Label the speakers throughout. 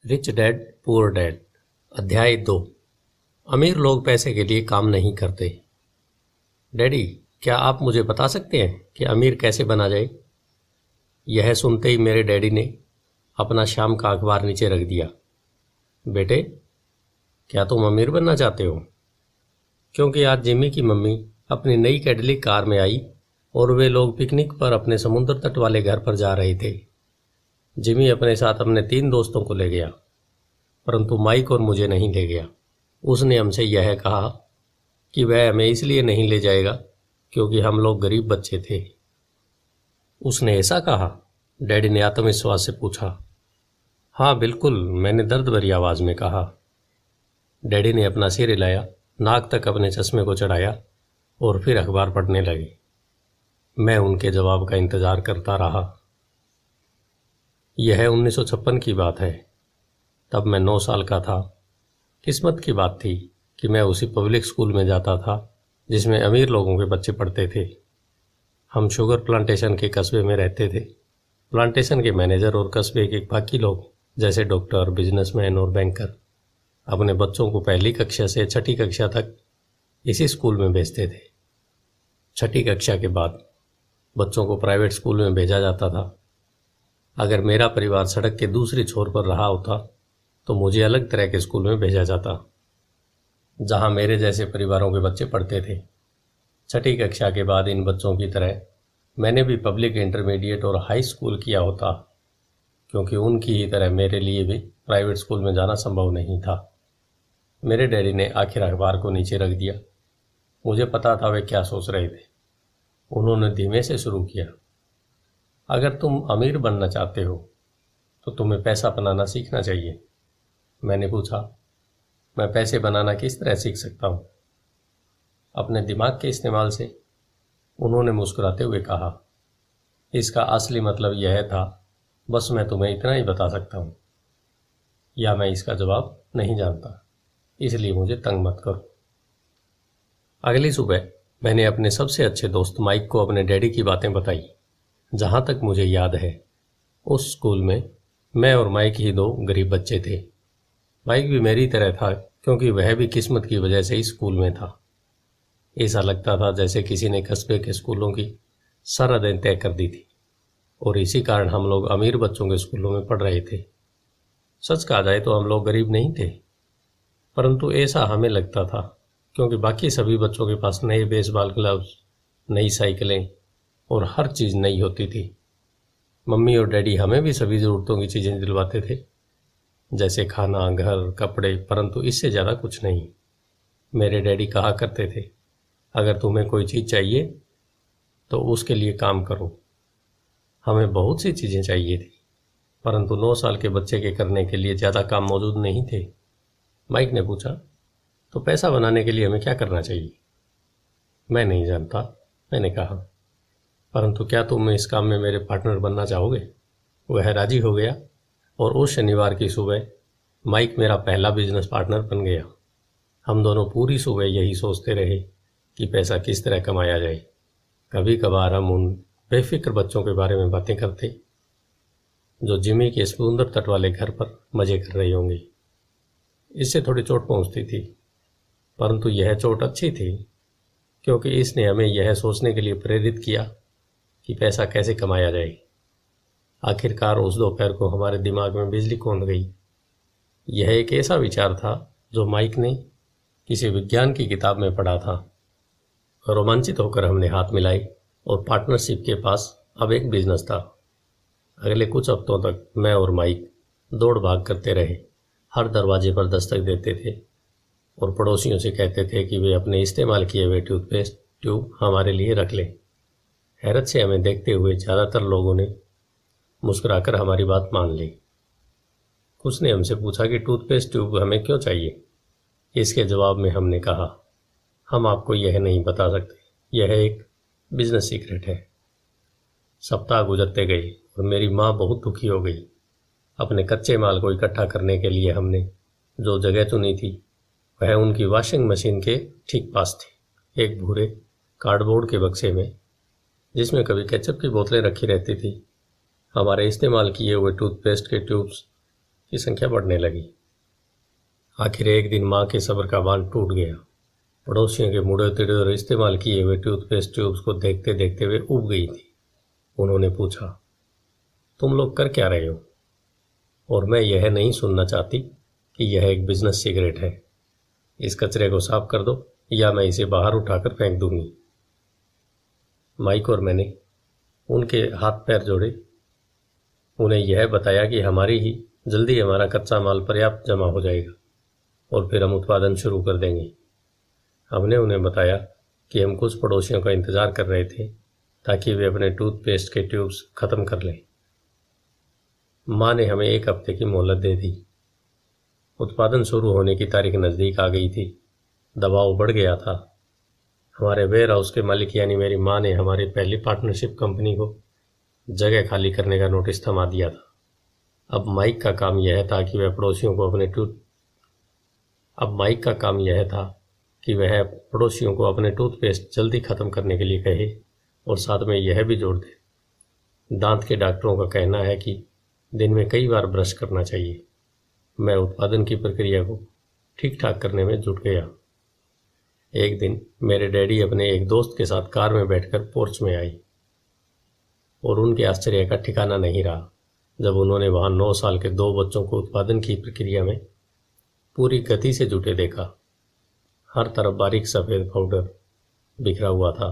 Speaker 1: Rich dad poor dad अध्याय 2। अमीर लोग पैसे के लिए काम नहीं करते। डैडी, क्या आप मुझे बता सकते हैं कि अमीर कैसे बना जाए? यह सुनते ही मेरे डैडी ने अपना शाम का अखबार नीचे रख दिया। बेटे, क्या तुम अमीर बनना चाहते हो? क्योंकि आज जिमी की मम्मी अपनी नई कैडिलैक कार में आई और वे लोग पिकनिक पर अपने समुद्र तट वाले घर पर जा रहे थे। जिमी अपने साथ अपने 3 दोस्तों को ले गया, परंतु माइक और मुझे नहीं ले गया। उसने हमसे यह कहा कि वह हमें इसलिए नहीं ले जाएगा क्योंकि हम लोग गरीब बच्चे थे। उसने ऐसा कहा? डैडी ने आत्मविश्वास से पूछा। हाँ बिल्कुल, मैंने दर्द भरी आवाज़ में कहा। डैडी ने अपना सिर हिलाया, नाक तक अपने चश्मे को चढ़ाया और फिर अखबार पढ़ने लगे। मैं उनके जवाब का इंतज़ार करता रहा। यह 1956 की बात है। तब मैं 9 साल का था। किस्मत की बात थी कि मैं उसी पब्लिक स्कूल में जाता था जिसमें अमीर लोगों के बच्चे पढ़ते थे। हम शुगर प्लांटेशन के कस्बे में रहते थे। प्लांटेशन के मैनेजर और कस्बे के बाकी लोग जैसे डॉक्टर, बिजनेसमैन और बैंकर अपने बच्चों को पहली कक्षा से 6ठी कक्षा तक इसी स्कूल में भेजते थे। 6ठी कक्षा के बाद बच्चों को प्राइवेट स्कूल में भेजा जाता था। अगर मेरा परिवार सड़क के दूसरी छोर पर रहा होता तो मुझे अलग तरह के स्कूल में भेजा जाता जहां मेरे जैसे परिवारों के बच्चे पढ़ते थे। 6ठी कक्षा के बाद इन बच्चों की तरह मैंने भी पब्लिक इंटरमीडिएट और हाई स्कूल किया होता, क्योंकि उनकी ही तरह मेरे लिए भी प्राइवेट स्कूल में जाना संभव नहीं था। मेरे डैडी ने आखिर अखबार को नीचे रख दिया। मुझे पता था वे क्या सोच रहे थे। उन्होंने धीमे से शुरू किया। अगर तुम अमीर बनना चाहते हो तो तुम्हें पैसा बनाना सीखना चाहिए। मैंने पूछा, मैं पैसे बनाना किस तरह सीख सकता हूँ? अपने दिमाग के इस्तेमाल से, उन्होंने मुस्कुराते हुए कहा। इसका असली मतलब यह था, बस मैं तुम्हें इतना ही बता सकता हूँ, या मैं इसका जवाब नहीं जानता, इसलिए मुझे तंग मत करो। अगली सुबह मैंने अपने सबसे अच्छे दोस्त माइक को अपने डैडी की बातें बताई। जहाँ तक मुझे याद है, उस स्कूल में मैं और माइक ही 2 गरीब बच्चे थे। माइक भी मेरी तरह था, क्योंकि वह भी किस्मत की वजह से इस स्कूल में था। ऐसा लगता था जैसे किसी ने कस्बे के स्कूलों की सरहदें तय कर दी थी और इसी कारण हम लोग अमीर बच्चों के स्कूलों में पढ़ रहे थे। सच कहा जाए तो हम लोग गरीब नहीं थे, परंतु ऐसा हमें लगता था, क्योंकि बाकी सभी बच्चों के पास नए बेसबॉल ग्लव्स, नई साइकिलें और हर चीज़ नई होती थी। मम्मी और डैडी हमें भी सभी ज़रूरतों की चीज़ें दिलवाते थे, जैसे खाना, घर, कपड़े, परंतु इससे ज़्यादा कुछ नहीं। मेरे डैडी कहा करते थे, अगर तुम्हें कोई चीज़ चाहिए तो उसके लिए काम करो। हमें बहुत सी चीज़ें चाहिए थी, परंतु 9 साल के बच्चे के करने के लिए ज़्यादा काम मौजूद नहीं थे। माइक ने पूछा, तो पैसा बनाने के लिए हमें क्या करना चाहिए? मैं नहीं जानता, मैंने कहा, परंतु क्या तुम इस काम में मेरे पार्टनर बनना चाहोगे? वह राजी हो गया और उस शनिवार की सुबह माइक मेरा पहला बिजनेस पार्टनर बन गया। हम दोनों पूरी सुबह यही सोचते रहे कि पैसा किस तरह कमाया जाए। कभी कभार हम उन बेफिक्र बच्चों के बारे में बातें करते जो जिमी के समुद्र तट वाले घर पर मजे कर रहे होंगे। इससे थोड़ी चोट पहुंचती थी, परंतु यह चोट अच्छी थी, क्योंकि इसने हमें यह सोचने के लिए प्रेरित किया कि पैसा कैसे कमाया जाए। आखिरकार उस दोपहर को हमारे दिमाग में बिजली कौंध गई। यह एक ऐसा विचार था जो माइक ने किसी विज्ञान की किताब में पढ़ा था। रोमांचित होकर हमने हाथ मिलाए और पार्टनरशिप के पास अब एक बिजनेस था। अगले कुछ हफ्तों तक मैं और माइक दौड़ भाग करते रहे। हर दरवाजे पर दस्तक देते थे और पड़ोसियों से कहते थे कि वे अपने इस्तेमाल किए हुए टूथपेस्ट ट्यूब हमारे लिए रख लें। हैरत से हमें देखते हुए ज़्यादातर लोगों ने मुस्कुराकर हमारी बात मान ली। कुछ ने हमसे पूछा कि टूथपेस्ट ट्यूब हमें क्यों चाहिए। इसके जवाब में हमने कहा, हम आपको यह नहीं बता सकते, यह एक बिजनेस सीक्रेट है। सप्ताह गुजरते गए और मेरी माँ बहुत दुखी हो गई। अपने कच्चे माल को इकट्ठा करने के लिए हमने जो जगह चुनी थी वह उनकी वॉशिंग मशीन के ठीक पास थी, एक भूरे कार्डबोर्ड के बक्से में जिसमें कभी केचप की बोतलें रखी रहती थी। हमारे इस्तेमाल किए हुए टूथपेस्ट के ट्यूब्स की संख्या बढ़ने लगी। आखिर एक दिन माँ के सब्र का बांध टूट गया। पड़ोसियों के मुड़े तिड़े और इस्तेमाल किए हुए टूथपेस्ट ट्यूब्स को देखते देखते वे उब गई थी। उन्होंने पूछा, तुम लोग कर क्या रहे हो? और मैं यह नहीं सुनना चाहती कि यह एक बिजनेस सिगरेट है। इस कचरे को साफ कर दो या मैं इसे बाहर उठाकर फेंक दूंगी। माइक और मैंने उनके हाथ पैर जोड़े, उन्हें यह बताया कि जल्दी हमारा कच्चा माल पर्याप्त जमा हो जाएगा और फिर हम उत्पादन शुरू कर देंगे। हमने उन्हें बताया कि हम कुछ पड़ोसियों का इंतज़ार कर रहे थे ताकि वे अपने टूथपेस्ट के ट्यूब्स ख़त्म कर लें। माँ ने हमें 1 हफ्ते की मोहलत दे दी। उत्पादन शुरू होने की तारीख नज़दीक आ गई थी। दबाव बढ़ गया था। हमारे वेयर हाउस के मालिक यानी मेरी माँ ने हमारी पहली पार्टनरशिप कंपनी को जगह खाली करने का नोटिस थमा दिया था। अब माइक का काम यह था कि वह पड़ोसियों को अपने टूथपेस्ट जल्दी ख़त्म करने के लिए कहे और साथ में यह भी जोड़ दे। दांत के डॉक्टरों का कहना है कि दिन में कई बार ब्रश करना चाहिए। मैं उत्पादन की प्रक्रिया को ठीक ठाक करने में जुट गया। एक दिन मेरे डैडी अपने एक दोस्त के साथ कार में बैठकर पोर्च में आई और उनके आश्चर्य का ठिकाना नहीं रहा जब उन्होंने वहां 9 साल के 2 बच्चों को उत्पादन की प्रक्रिया में पूरी गति से जुटे देखा। हर तरफ बारीक सफ़ेद पाउडर बिखरा हुआ था।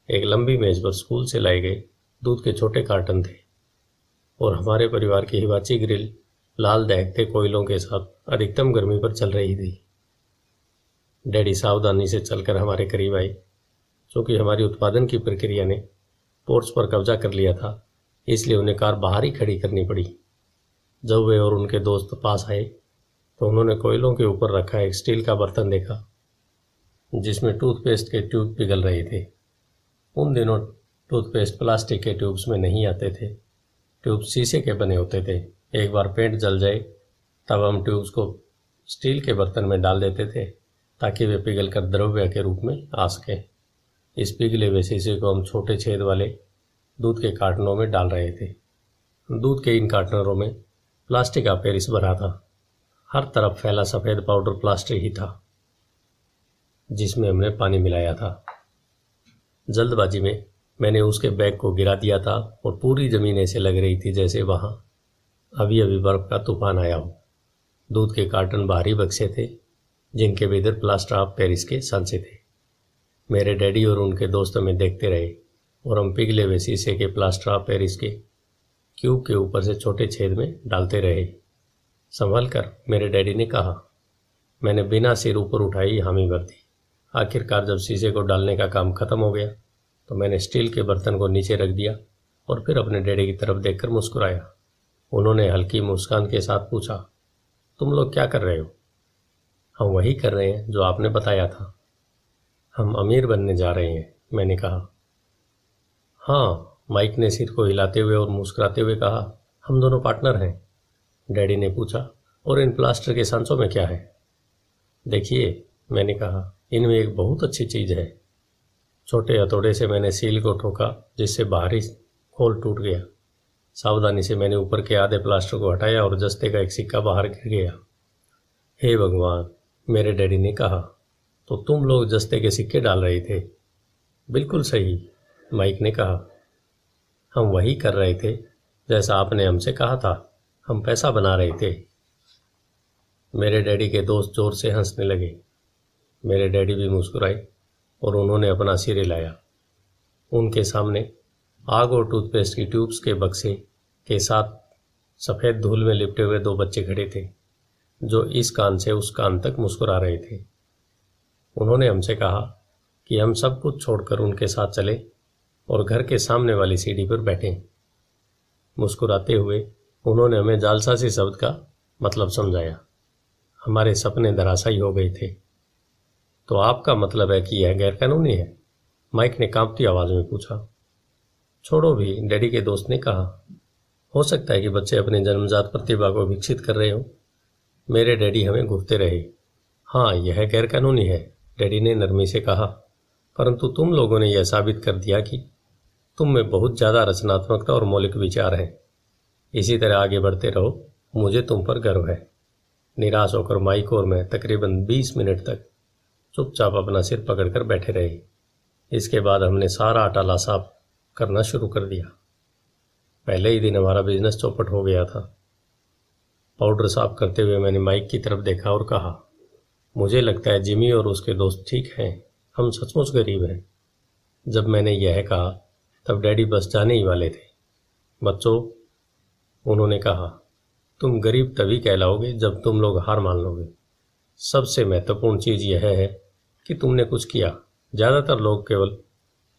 Speaker 1: एक लंबी मेज पर स्कूल से लाए गए दूध के छोटे कार्टन थे और हमारे परिवार की हिवाची ग्रिल लाल दहकते कोयलों के साथ अधिकतम गर्मी पर चल रही थी। डैडी सावधानी से चलकर हमारे करीब आए। चूँकि हमारी उत्पादन की प्रक्रिया ने पोर्च पर कब्जा कर लिया था, इसलिए उन्हें कार बाहर ही खड़ी करनी पड़ी। जब वे और उनके दोस्त पास आए तो उन्होंने कोयलों के ऊपर रखा एक स्टील का बर्तन देखा जिसमें टूथपेस्ट के ट्यूब पिघल रहे थे। उन दिनों टूथपेस्ट प्लास्टिक के ट्यूब्स में नहीं आते थे। ट्यूब शीशे के बने होते थे। एक बार पेंट जल जाए तब हम ट्यूब्स को स्टील के बर्तन में डाल देते थे ताकि वे पिघलकर द्रव्य के रूप में आ सकें। इस पिघले हुए शीशे को हम छोटे छेद वाले दूध के कार्टनों में डाल रहे थे। दूध के इन कार्टनरों में प्लास्टिक का पेरिस भरा था। हर तरफ फैला सफ़ेद पाउडर प्लास्टिक ही था जिसमें हमने पानी मिलाया था। जल्दबाजी में मैंने उसके बैग को गिरा दिया था और पूरी ज़मीन ऐसे लग रही थी जैसे वहाँ अभी अभी बर्फ़ का तूफान आया हो। दूध के कार्टन भारी बक्से थे जिनके भीतर प्लास्टर ऑफ पेरिस के सांचे थे। मेरे डैडी और उनके दोस्त हमें देखते रहे और हम पिघले हुए शीशे के प्लास्टर ऑफ पेरिस के क्यूब के ऊपर से छोटे छेद में डालते रहे। संभल कर, मेरे डैडी ने कहा। मैंने बिना सिर ऊपर उठाई हामी भर दी। आखिरकार जब शीशे को डालने का काम खत्म हो गया तो मैंने स्टील के बर्तन को नीचे रख दिया और फिर अपने डैडी की तरफ देखकर मुस्कुराया। उन्होंने हल्की मुस्कान के साथ पूछा, तुम लोग क्या कर रहे हो? हम वही कर रहे हैं जो आपने बताया था। हम अमीर बनने जा रहे हैं, मैंने कहा। हाँ, माइक ने सिर को हिलाते हुए और मुस्कुराते हुए कहा। हम दोनों पार्टनर हैं। डैडी ने पूछा, और इन प्लास्टर के सांचों में क्या है? देखिए, मैंने कहा, इनमें एक बहुत अच्छी चीज़ है। छोटे हथौड़े से मैंने सील को ठोका जिससे बाहरी खोल टूट गया। सावधानी से मैंने ऊपर के आधे प्लास्टर को हटाया और जस्ते का एक सिक्का बाहर गिर गया। हे भगवान, मेरे डैडी ने कहा, तो तुम लोग जस्ते के सिक्के डाल रहे थे? बिल्कुल सही, माइक ने कहा। हम वही कर रहे थे जैसा आपने हमसे कहा था। हम पैसा बना रहे थे। मेरे डैडी के दोस्त जोर से हंसने लगे। मेरे डैडी भी मुस्कुराए और उन्होंने अपना सिर हिलाया। उनके सामने आग और टूथपेस्ट की ट्यूब्स के बक्से के साथ सफ़ेद धूल में लिपटे हुए 2 बच्चे खड़े थे जो इस कान से उस कान तक मुस्कुरा रहे थे। उन्होंने हमसे कहा कि हम सब कुछ छोड़कर उनके साथ चलें और घर के सामने वाली सीढ़ी पर बैठें। मुस्कुराते हुए उन्होंने हमें जालसाजी शब्द का मतलब समझाया। हमारे सपने धराशायी हो गए थे। तो आपका मतलब है कि यह गैरकानूनी है? माइक ने कांपती आवाज़ में पूछा। छोड़ो भी, डैडी के दोस्त ने कहा। हो सकता है कि बच्चे अपने जन्मजात प्रतिभा को विकसित कर रहे हों। मेरे डैडी हमें घूरते रहे। हाँ, यह गैरकानूनी है, डैडी ने नरमी से कहा, परंतु तुम लोगों ने यह साबित कर दिया कि तुम में बहुत ज़्यादा रचनात्मकता और मौलिक विचार हैं। इसी तरह आगे बढ़ते रहो मुझे तुम पर गर्व है। निराश होकर माइक और मैं तकरीबन 20 मिनट तक चुपचाप अपना सिर पकड़कर बैठे रहे। इसके बाद हमने सारा अटाला साफ करना शुरू कर दिया। पहले ही दिन हमारा बिजनेस चौपट हो गया था। पाउडर साफ करते हुए मैंने माइक की तरफ देखा और कहा, मुझे लगता है जिमी और उसके दोस्त ठीक हैं, हम सचमुच गरीब हैं। जब मैंने यह कहा तब डैडी बस जाने ही वाले थे। बच्चों, उन्होंने कहा, तुम गरीब तभी कहलाओगे जब तुम लोग हार मान लोगे। सबसे महत्वपूर्ण चीज़ यह है कि तुमने कुछ किया। ज़्यादातर लोग केवल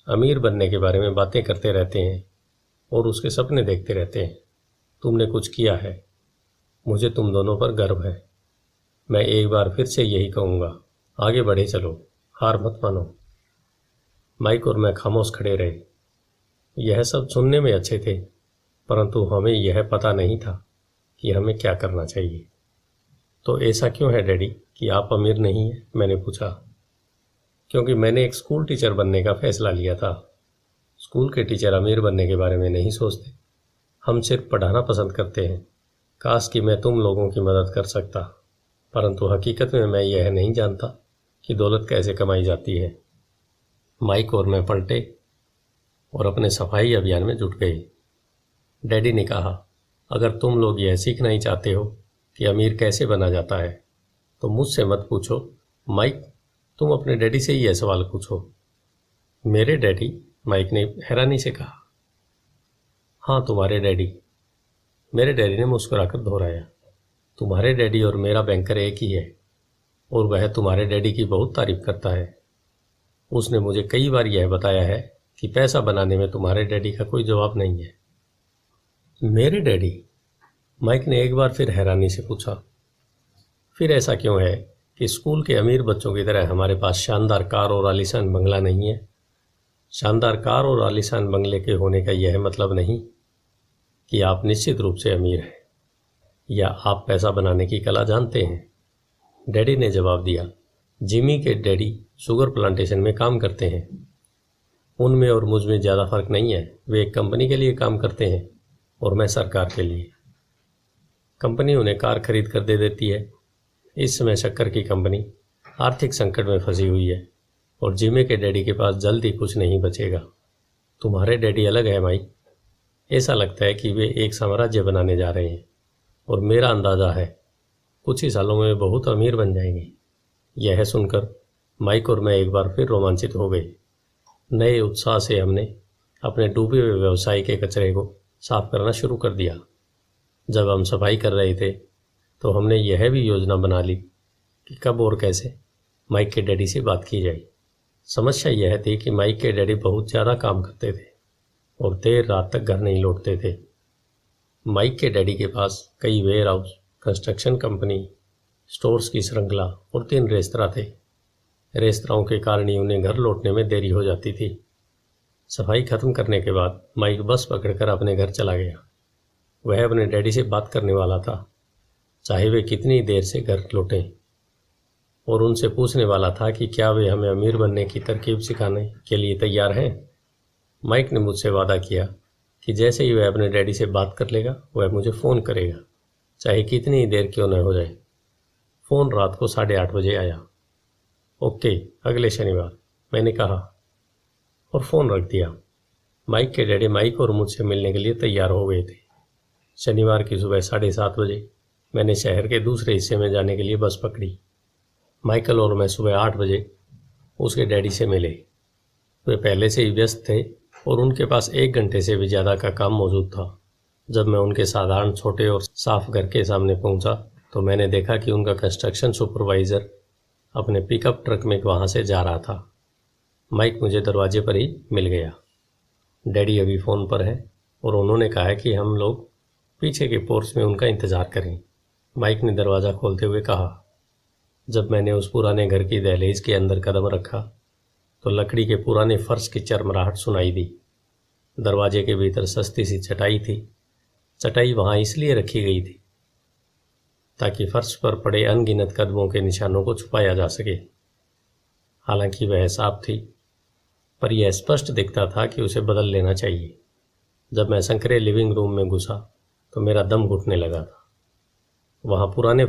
Speaker 1: अमीर बनने के बारे में बातें करते रहते हैं और उसके सपने देखते रहते हैं। तुमने कुछ किया है। मुझे तुम दोनों पर गर्व है। मैं एक बार फिर से यही कहूँगा, आगे बढ़े चलो, हार मत मानो। माइक और मैं खामोश खड़े रहे। यह सब सुनने में अच्छे थे, परंतु हमें यह पता नहीं था कि हमें क्या करना चाहिए। तो ऐसा क्यों है डैडी कि आप अमीर नहीं हैं? मैंने पूछा। क्योंकि मैंने एक स्कूल टीचर बनने का फैसला लिया था। स्कूल के टीचर अमीर बनने के बारे में नहीं सोचते, हम सिर्फ पढ़ाना पसंद करते हैं। काश कि मैं तुम लोगों की मदद कर सकता, परंतु हकीकत में मैं यह नहीं जानता कि दौलत कैसे कमाई जाती है। माइक और मैं पलटे और अपने सफाई अभियान में जुट गए। डैडी ने कहा, अगर तुम लोग यह सीखना ही चाहते हो कि अमीर कैसे बना जाता है तो मुझसे मत पूछो। माइक, तुम अपने डैडी से ही यह सवाल पूछो। मेरे डैडी? माइक ने हैरानी से कहा। हाँ, तुम्हारे डैडी। मेरे डैडी ने मुस्कुराकर दोहराया। तुम्हारे डैडी और मेरा बैंकर एक ही है और वह तुम्हारे डैडी की बहुत तारीफ करता है। उसने मुझे कई बार यह बताया है कि पैसा बनाने में तुम्हारे डैडी का कोई जवाब नहीं है। मेरे डैडी? माइक ने एक बार फिर हैरानी से पूछा। फिर ऐसा क्यों है कि स्कूल के अमीर बच्चों की तरह हमारे पास शानदार कार और आलीशान बंगला नहीं है? शानदार कार और आलीशान बंगले के होने का यह मतलब नहीं कि आप निश्चित रूप से अमीर हैं या आप पैसा बनाने की कला जानते हैं। डैडी ने जवाब दिया, जिमी के डैडी शुगर प्लांटेशन में काम करते हैं। उनमें और मुझ में ज़्यादा फर्क नहीं है। वे एक कंपनी के लिए काम करते हैं और मैं सरकार के लिए। कंपनी उन्हें कार खरीद कर दे देती है। इस समय शक्कर की कंपनी आर्थिक संकट में फंसी हुई है और जिमी के डैडी के पास जल्द ही कुछ नहीं बचेगा। तुम्हारे डैडी अलग है माइक। ऐसा लगता है कि वे एक साम्राज्य बनाने जा रहे हैं और मेरा अंदाज़ा है कुछ ही सालों में बहुत अमीर बन जाएंगे। यह सुनकर माइक और मैं एक बार फिर रोमांचित हो गए। नए उत्साह से हमने अपने डूबे हुए व्यवसाय के कचरे को साफ करना शुरू कर दिया। जब हम सफाई कर रहे थे तो हमने यह भी योजना बना ली कि कब और कैसे माइक के डैडी से बात की जाए। समस्या यह थी कि माइक के डैडी बहुत ज़्यादा काम करते थे और देर रात तक घर नहीं लौटते थे। माइक के डैडी के पास कई warehouse, construction company, stores की श्रृंखला और 3 रेस्तरां थे। रेस्तराओं के कारण ही उन्हें घर लौटने में देरी हो जाती थी। सफाई खत्म करने के बाद माइक बस पकड़कर अपने घर चला गया। वह अपने डैडी से बात करने वाला था, चाहे वे कितनी देर से घर लौटें, और उनसे पूछने वाला था कि क्या वे हमें अमीर बनने की तरकीब सिखाने के लिए तैयार हैं। माइक ने मुझसे वादा किया कि जैसे ही वह अपने डैडी से बात कर लेगा वह मुझे फ़ोन करेगा, चाहे कितनी ही देर क्यों न हो जाए। फ़ोन रात को 8:30 बजे आया। ओके, अगले शनिवार, मैंने कहा और फ़ोन रख दिया। माइक के डैडी माइक और मुझसे मिलने के लिए तैयार हो गए थे। शनिवार की सुबह 7:30 बजे मैंने शहर के दूसरे हिस्से में जाने के लिए बस पकड़ी। माइकल और मैं सुबह 8 बजे उसके डैडी से मिले। वे पहले से ही व्यस्त थे और उनके पास 1 घंटे से भी ज़्यादा का काम मौजूद था। जब मैं उनके साधारण छोटे और साफ घर के सामने पहुंचा तो मैंने देखा कि उनका कंस्ट्रक्शन सुपरवाइज़र अपने पिकअप ट्रक में वहां से जा रहा था। माइक मुझे दरवाजे पर ही मिल गया। डैडी अभी फ़ोन पर है और उन्होंने कहा है कि हम लोग पीछे के पोर्च में उनका इंतज़ार करें। माइक ने दरवाज़ा खोलते हुए कहा। जब मैंने उस पुराने घर की दहलीज के अंदर कदम रखा तो लकड़ी के पुराने फर्श की चरमराहट सुनाई दी। दरवाजे के भीतर सस्ती सी चटाई थी। चटाई वहाँ इसलिए रखी गई थी ताकि फर्श पर पड़े अनगिनत कदमों के निशानों को छुपाया जा सके। हालांकि वह साफ थी, पर यह स्पष्ट दिखता था कि उसे बदल लेना चाहिए। जब मैं संकरे लिविंग रूम में घुसा तो मेरा दम घुटने लगा था। वहाँ पुराने